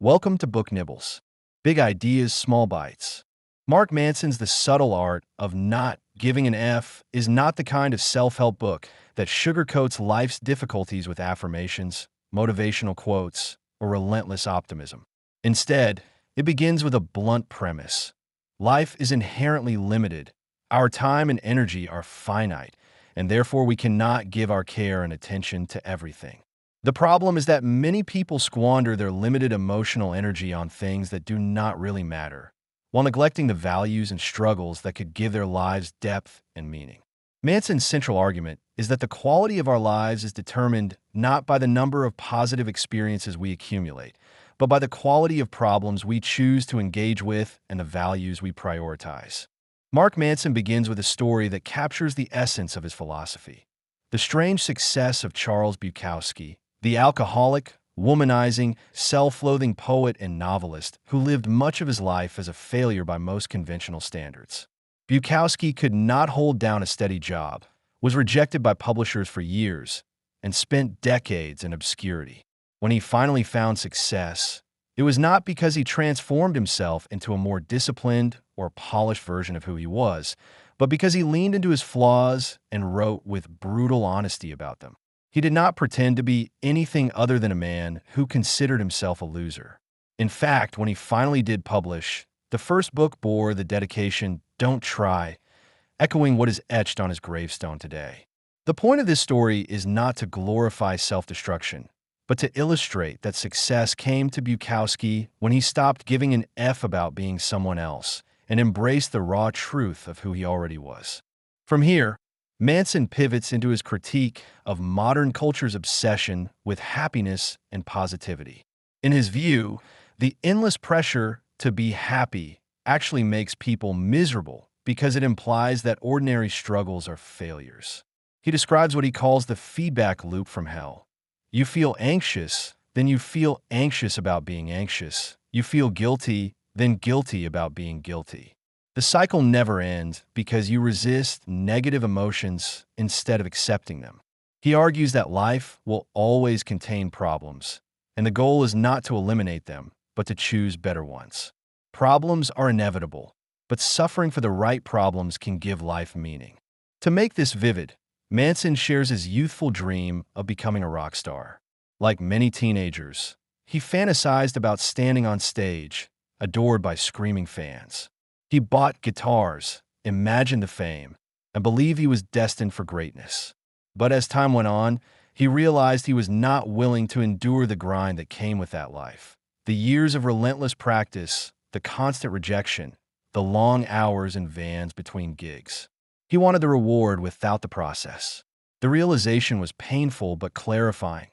Welcome to Book Nibbles. Big ideas, small bites. Mark Manson's The Subtle Art of Not Giving an F is not the kind of self-help book that sugarcoats life's difficulties with affirmations, motivational quotes, or relentless optimism. Instead, it begins with a blunt premise. Life is inherently limited. Our time and energy are finite, and therefore we cannot give our care and attention to everything. The problem is that many people squander their limited emotional energy on things that do not really matter, while neglecting the values and struggles that could give their lives depth and meaning. Manson's central argument is that the quality of our lives is determined not by the number of positive experiences we accumulate, but by the quality of problems we choose to engage with and the values we prioritize. Mark Manson begins with a story that captures the essence of his philosophy: the strange success of Charles Bukowski, the alcoholic, womanizing, self-loathing poet and novelist who lived much of his life as a failure by most conventional standards. Bukowski could not hold down a steady job, was rejected by publishers for years, and spent decades in obscurity. When he finally found success, it was not because he transformed himself into a more disciplined or polished version of who he was, but because he leaned into his flaws and wrote with brutal honesty about them. He did not pretend to be anything other than a man who considered himself a loser. In fact, when he finally did publish, the first book bore the dedication, "Don't Try," echoing what is etched on his gravestone today. The point of this story is not to glorify self-destruction, but to illustrate that success came to Bukowski when he stopped giving an F about being someone else and embraced the raw truth of who he already was. From here, Manson pivots into his critique of modern culture's obsession with happiness and positivity. In his view, the endless pressure to be happy actually makes people miserable because it implies that ordinary struggles are failures. He describes what he calls the feedback loop from hell. You feel anxious, then you feel anxious about being anxious. You feel guilty, then guilty about being guilty. The cycle never ends because you resist negative emotions instead of accepting them. He argues that life will always contain problems, and the goal is not to eliminate them, but to choose better ones. Problems are inevitable, but suffering for the right problems can give life meaning. To make this vivid, Manson shares his youthful dream of becoming a rock star. Like many teenagers, he fantasized about standing on stage, adored by screaming fans. He bought guitars, imagined the fame, and believed he was destined for greatness. But as time went on, he realized he was not willing to endure the grind that came with that life. The years of relentless practice, the constant rejection, the long hours in vans between gigs. He wanted the reward without the process. The realization was painful but clarifying.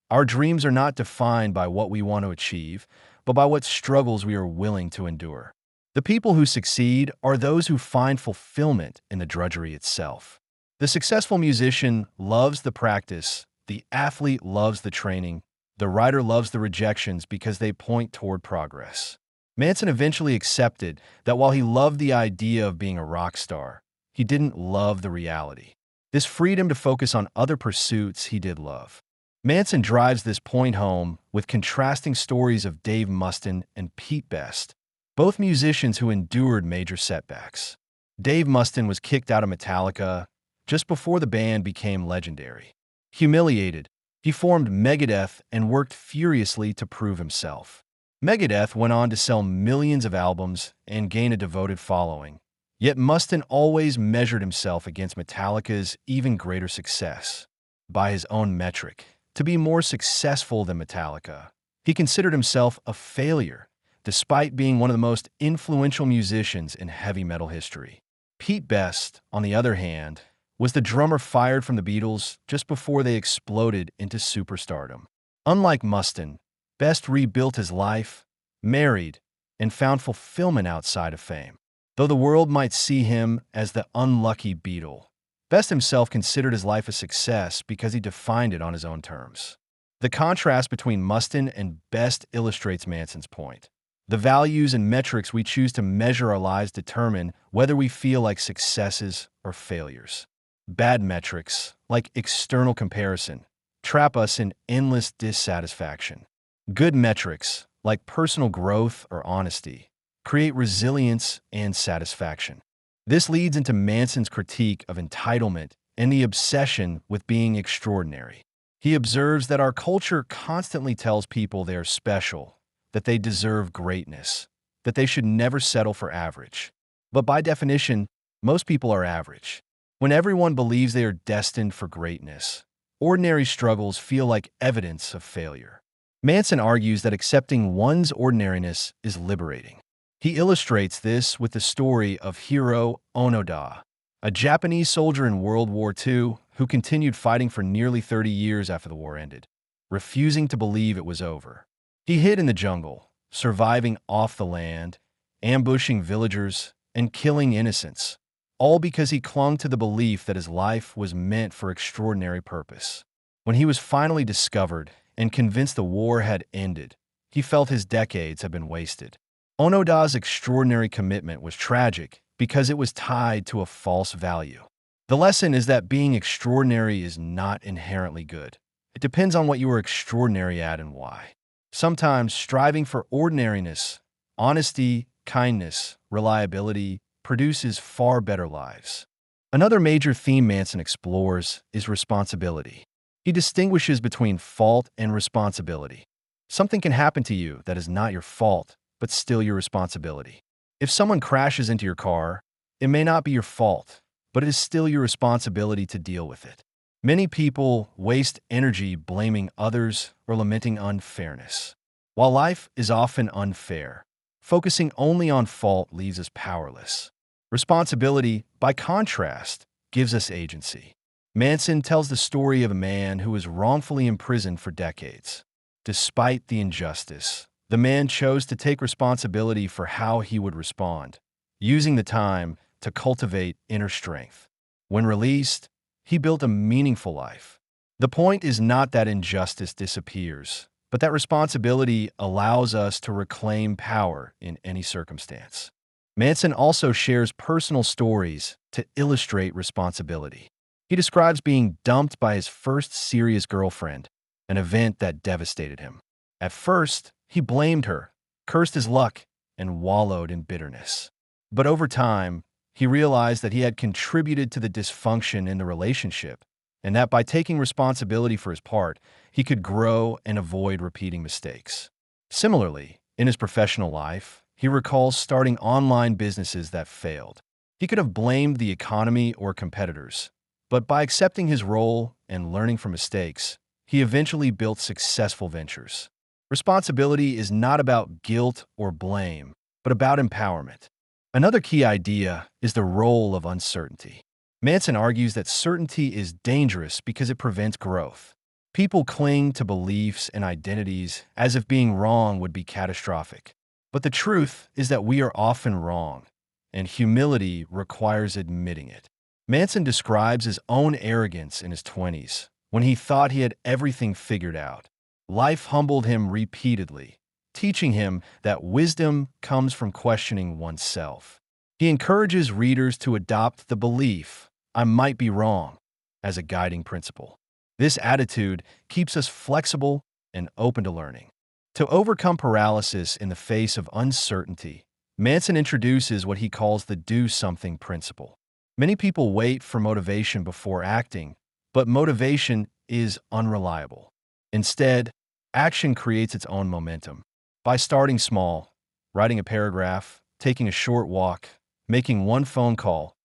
Our dreams are not defined by what we want to achieve, but by what struggles we are willing to endure. The people who succeed are those who find fulfillment in the drudgery itself. The successful musician loves the practice, the athlete loves the training, the writer loves the rejections because they point toward progress. Manson eventually accepted that while he loved the idea of being a rock star, he didn't love the reality. This freed him to focus on other pursuits he did love. Manson drives this point home with contrasting stories of Dave Mustaine and Pete Best, both musicians who endured major setbacks. Dave Mustaine was kicked out of Metallica just before the band became legendary. Humiliated, he formed Megadeth and worked furiously to prove himself. Megadeth went on to sell millions of albums and gain a devoted following, yet Mustaine always measured himself against Metallica's even greater success. By his own metric, to be more successful than Metallica, he considered himself a failure, despite being one of the most influential musicians in heavy metal history. Pete Best, on the other hand, was the drummer fired from the Beatles just before they exploded into superstardom. Unlike Mustaine, Best rebuilt his life, married, and found fulfillment outside of fame. Though the world might see him as the unlucky Beatle, Best himself considered his life a success because he defined it on his own terms. The contrast between Mustaine and Best illustrates Manson's point. The values and metrics we choose to measure our lives determine whether we feel like successes or failures. Bad metrics, like external comparison, trap us in endless dissatisfaction. Good metrics, like personal growth or honesty, create resilience and satisfaction. This leads into Manson's critique of entitlement and the obsession with being extraordinary. He observes that our culture constantly tells people they are special, that they deserve greatness, that they should never settle for average. But by definition, most people are average. When everyone believes they are destined for greatness, ordinary struggles feel like evidence of failure. Manson argues that accepting one's ordinariness is liberating. He illustrates this with the story of Hiro Onoda, a Japanese soldier in World War II who continued fighting for nearly 30 years after the war ended, refusing to believe it was over. He hid in the jungle, surviving off the land, ambushing villagers, and killing innocents, all because he clung to the belief that his life was meant for extraordinary purpose. When he was finally discovered and convinced the war had ended, he felt his decades had been wasted. Onoda's extraordinary commitment was tragic because it was tied to a false value. The lesson is that being extraordinary is not inherently good. It depends on what you are extraordinary at and why. Sometimes striving for ordinariness, honesty, kindness, reliability, produces far better lives. Another major theme Manson explores is responsibility. He distinguishes between fault and responsibility. Something can happen to you that is not your fault, but still your responsibility. If someone crashes into your car, it may not be your fault, but it is still your responsibility to deal with it. Many people waste energy blaming others or lamenting unfairness. While life is often unfair, focusing only on fault leaves us powerless. Responsibility, by contrast, gives us agency. Manson tells the story of a man who was wrongfully imprisoned for decades. Despite the injustice, the man chose to take responsibility for how he would respond, using the time to cultivate inner strength. When released, he built a meaningful life. The point is not that injustice disappears, but that responsibility allows us to reclaim power in any circumstance. Manson also shares personal stories to illustrate responsibility. He describes being dumped by his first serious girlfriend, an event that devastated him. At first, he blamed her, cursed his luck, and wallowed in bitterness. But over time, he realized that he had contributed to the dysfunction in the relationship, and that by taking responsibility for his part, he could grow and avoid repeating mistakes. Similarly, in his professional life, he recalls starting online businesses that failed. He could have blamed the economy or competitors, but by accepting his role and learning from mistakes, he eventually built successful ventures. Responsibility is not about guilt or blame, but about empowerment. Another key idea is the role of uncertainty. Manson argues that certainty is dangerous because it prevents growth. People cling to beliefs and identities as if being wrong would be catastrophic. But the truth is that we are often wrong, and humility requires admitting it. Manson describes his own arrogance in his 20s, when he thought he had everything figured out. Life humbled him repeatedly, teaching him that wisdom comes from questioning oneself. He encourages readers to adopt the belief, "I might be wrong," as a guiding principle. This attitude keeps us flexible and open to learning. To overcome paralysis in the face of uncertainty, Manson introduces what he calls the do something principle. Many people wait for motivation before acting, but motivation is unreliable. Instead, action creates its own momentum. By starting small, writing a paragraph, taking a short walk, making one phone call,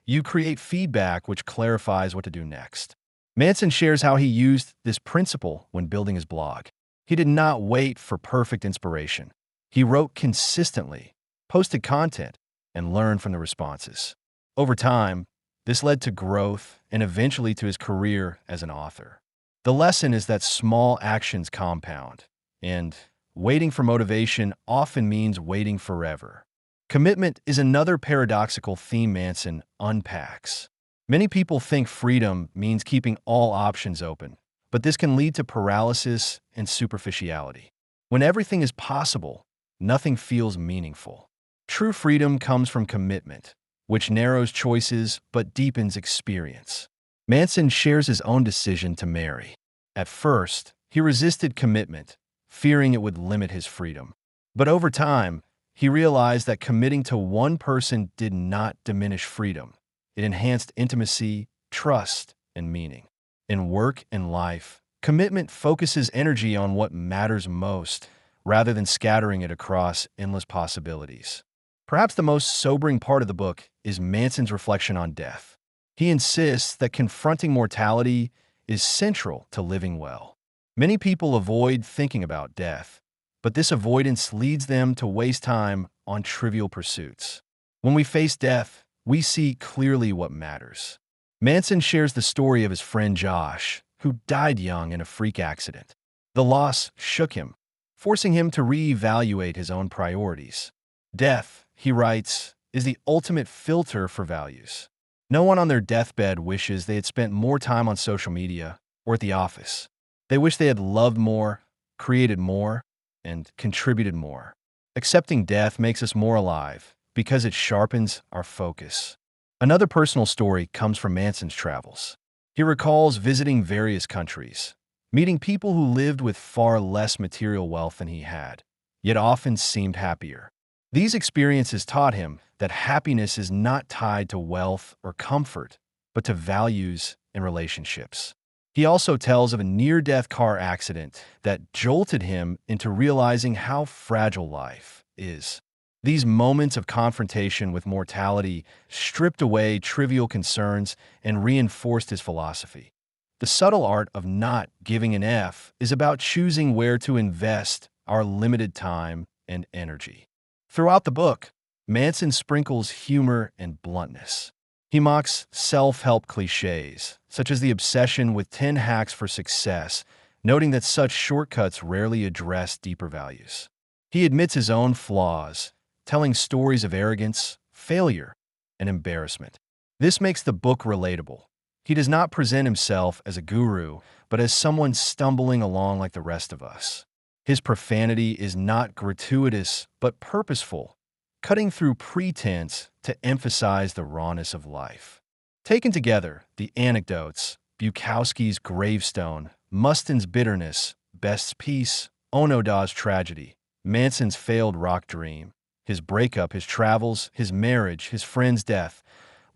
you create feedback which clarifies what to do next. Manson shares how he used this principle when building his blog. He did not wait for perfect inspiration. He wrote consistently, posted content, and learned from the responses. Over time, this led to growth and eventually to his career as an author. The lesson is that small actions compound, and waiting for motivation often means waiting forever. Commitment is another paradoxical theme Manson unpacks. Many people think freedom means keeping all options open, but this can lead to paralysis and superficiality. When everything is possible, nothing feels meaningful. True freedom comes from commitment, which narrows choices but deepens experience. Manson shares his own decision to marry. At first, he resisted commitment, fearing it would limit his freedom. But over time, he realized that committing to one person did not diminish freedom. It enhanced intimacy, trust, and meaning. In work and life, commitment focuses energy on what matters most rather than scattering it across endless possibilities. Perhaps the most sobering part of the book is Manson's reflection on death. He insists that confronting mortality is central to living well. Many people avoid thinking about death, but this avoidance leads them to waste time on trivial pursuits. When we face death, we see clearly what matters. Manson shares the story of his friend Josh, who died young in a freak accident. The loss shook him, forcing him to reevaluate his own priorities. Death, he writes, is the ultimate filter for values. No one on their deathbed wishes they had spent more time on social media or at the office. They wish they had loved more, created more, and contributed more. Accepting death makes us more alive because it sharpens our focus. Another personal story comes from Manson's travels. He recalls visiting various countries, meeting people who lived with far less material wealth than he had, yet often seemed happier. These experiences taught him that happiness is not tied to wealth or comfort, but to values and relationships. He also tells of a near-death car accident that jolted him into realizing how fragile life is. These moments of confrontation with mortality stripped away trivial concerns and reinforced his philosophy. The subtle art of not giving an F is about choosing where to invest our limited time and energy. Throughout the book, Manson sprinkles humor and bluntness. He mocks self-help cliches, such as the obsession with 10 hacks for success, noting that such shortcuts rarely address deeper values. He admits his own flaws, telling stories of arrogance, failure, and embarrassment. This makes the book relatable. He does not present himself as a guru, but as someone stumbling along like the rest of us. His profanity is not gratuitous, but purposeful, cutting through pretense to emphasize the rawness of life. Taken together, the anecdotes, Bukowski's gravestone, Mustin's bitterness, Best's peace, Onoda's tragedy, Manson's failed rock dream, his breakup, his travels, his marriage, his friend's death,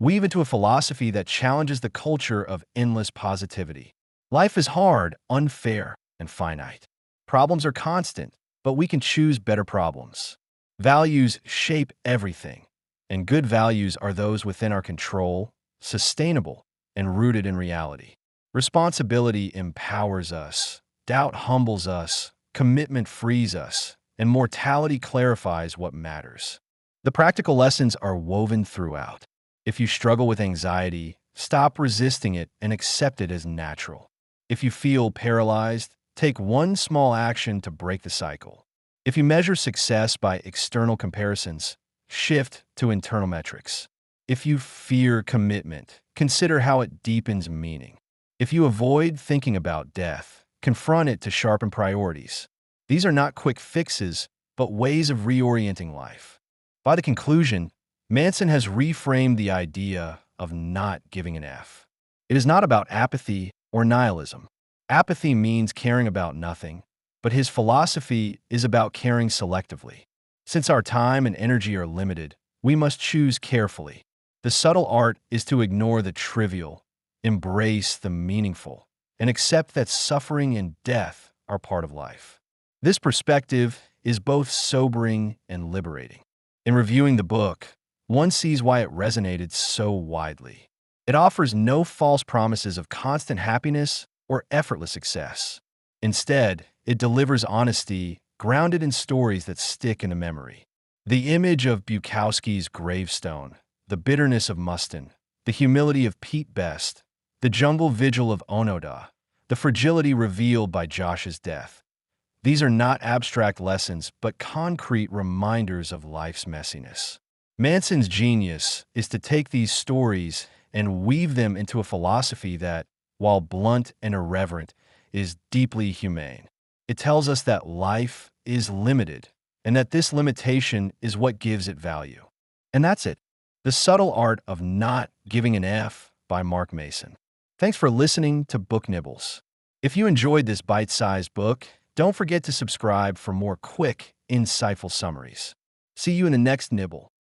weave into a philosophy that challenges the culture of endless positivity. Life is hard, unfair, and finite. Problems are constant, but we can choose better problems. Values shape everything, and good values are those within our control, sustainable, and rooted in reality. Responsibility empowers us, doubt humbles us, commitment frees us, and mortality clarifies what matters. The practical lessons are woven throughout. If you struggle with anxiety, stop resisting it and accept it as natural. If you feel paralyzed, take one small action to break the cycle. If you measure success by external comparisons, shift to internal metrics. If you fear commitment, consider how it deepens meaning. If you avoid thinking about death, confront it to sharpen priorities. These are not quick fixes, but ways of reorienting life. By the conclusion, Manson has reframed the idea of not giving an F. It is not about apathy or nihilism. Apathy means caring about nothing, but his philosophy is about caring selectively. Since our time and energy are limited, we must choose carefully. The subtle art is to ignore the trivial, embrace the meaningful, and accept that suffering and death are part of life. This perspective is both sobering and liberating. In reviewing the book, one sees why it resonated so widely. It offers no false promises of constant happiness or effortless success. Instead, it delivers honesty grounded in stories that stick in the memory. The image of Bukowski's gravestone, the bitterness of Mustin, the humility of Pete Best, the jungle vigil of Onoda, the fragility revealed by Josh's death. These are not abstract lessons, but concrete reminders of life's messiness. Manson's genius is to take these stories and weave them into a philosophy that, while blunt and irreverent, is deeply humane. It tells us that life is limited, and that this limitation is what gives it value. And that's it. The Subtle Art of Not Giving an F by Mark Manson. Thanks for listening to Book Nibbles. If you enjoyed this bite-sized book, Don't forget to subscribe for more quick, insightful summaries. See you in the next nibble.